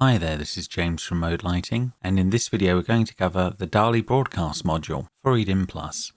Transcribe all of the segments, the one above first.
Hi there, this is James from Mode Lighting, and in this video we're going to cover the Dali broadcast module for eDIN Plus.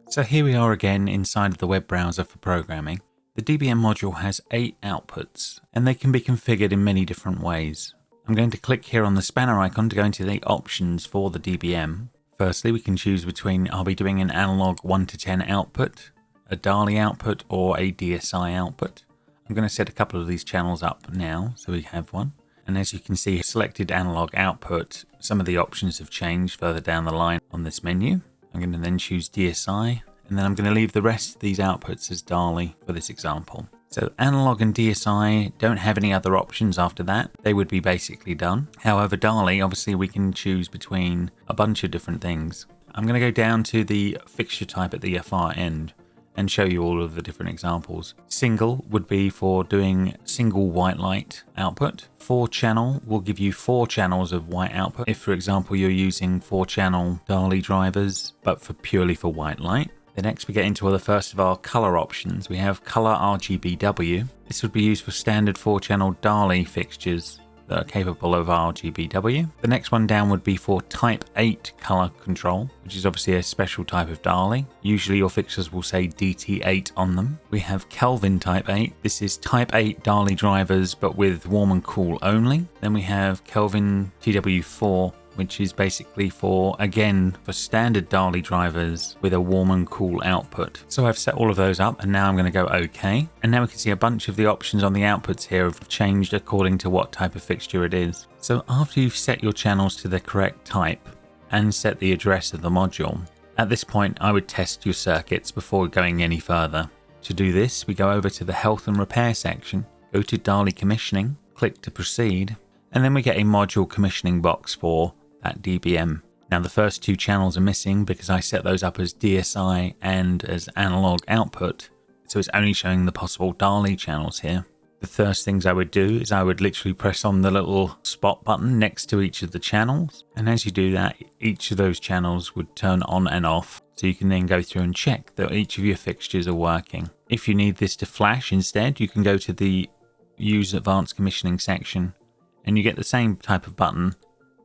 So here we are again inside of the web browser for programming. The DBM module has 8 outputs, and they can be configured in many different ways. I'm going to click here on the spanner icon to go into the options for the DBM. Firstly, we can choose between, I'll be doing an analog 1 to 10 output, a Dali output, or a DSI output. I'm going to set a couple of these channels up now so we have one. And as you can see, selected analog output, some of the options have changed further down the line on this menu. I'm going to then choose DSI, and then I'm going to leave the rest of these outputs as Dali for this example. So analog and DSI don't have any other options after that. They would be basically done. However, Dali, obviously we can choose between a bunch of different things. I'm going to go down to the fixture type at the far end and show you all of the different examples. Single would be for doing single white light output. 4 channel will give you 4 channels of white output. If, for example, you're using 4 channel Dali drivers, but purely for white light. Then next we get into the first of our color options. We have color RGBW. This would be used for standard 4 channel Dali fixtures that are capable of RGBW. The next one down would be for type 8 color control, which is obviously a special type of Dali. Usually your fixtures will say DT8 on them. We have Kelvin type 8. This is type 8 Dali drivers, but with warm and cool only. Then we have Kelvin TW4, which is basically for, again, for standard Dali drivers with a warm and cool output. So I've set all of those up, and now I'm going to go OK. And now we can see a bunch of the options on the outputs here have changed according to what type of fixture it is. So after you've set your channels to the correct type and set the address of the module, at this point I would test your circuits before going any further. To do this, we go over to the Health and Repair section, go to Dali Commissioning, click to proceed, and then we get a module commissioning box for that DBM. Now the first 2 channels are missing because I set those up as DSI and as analog output, so it's only showing the possible Dali channels here. The first things I would do is I would literally press on the little spot button next to each of the channels, and as you do that, each of those channels would turn on and off, so you can then go through and check that each of your fixtures are working. If you need this to flash instead, you can go to the Use Advanced Commissioning section and you get the same type of button,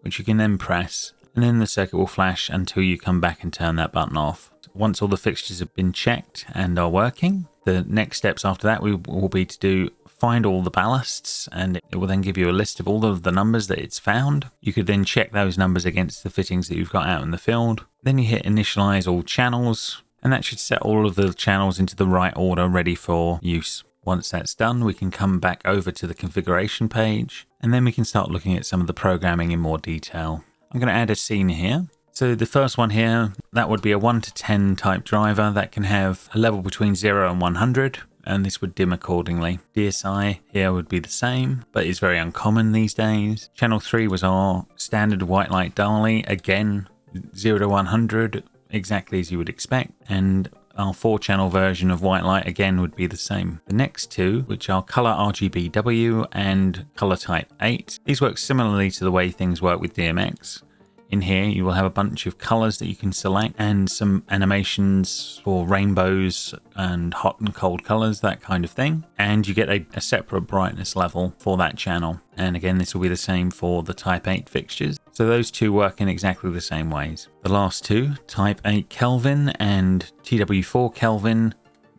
which you can then press, and then the circuit will flash until you come back and turn that button off. Once all the fixtures have been checked and are working, the next steps after that will be to find all the ballasts, and it will then give you a list of all of the numbers that it's found. You could then check those numbers against the fittings that you've got out in the field. Then you hit initialize all channels, and that should set all of the channels into the right order ready for use. Once that's done, we can come back over to the configuration page, and then we can start looking at some of the programming in more detail. I'm going to add a scene here. So the first one here, that would be a 1 to 10 type driver that can have a level between 0 and 100, and this would dim accordingly. DSI here would be the same, but it's very uncommon these days. Channel 3 was our standard white light Dali, again 0 to 100, exactly as you would expect, and our 4-channel version of white light again would be the same. The next 2, which are color RGBW and color type 8, these work similarly to the way things work with DMX. In here you will have a bunch of colors that you can select and some animations for rainbows and hot and cold colors, that kind of thing. And you get a separate brightness level for that channel. And again, this will be the same for the type 8 fixtures. So those 2 work in exactly the same ways. The last 2, type 8 Kelvin and TW4 Kelvin,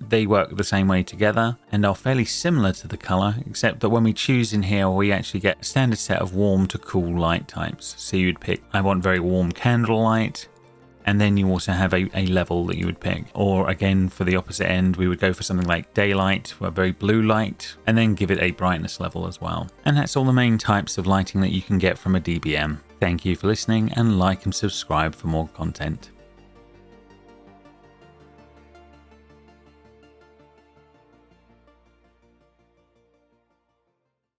they work the same way together and are fairly similar to the color, except that when we choose in here, we actually get a standard set of warm to cool light types. So you would pick, I want very warm candle light, and then you also have a level that you would pick. Or again, for the opposite end, we would go for something like daylight, or very blue light, and then give it a brightness level as well. And that's all the main types of lighting that you can get from a DBM. Thank you for listening, and like and subscribe for more content.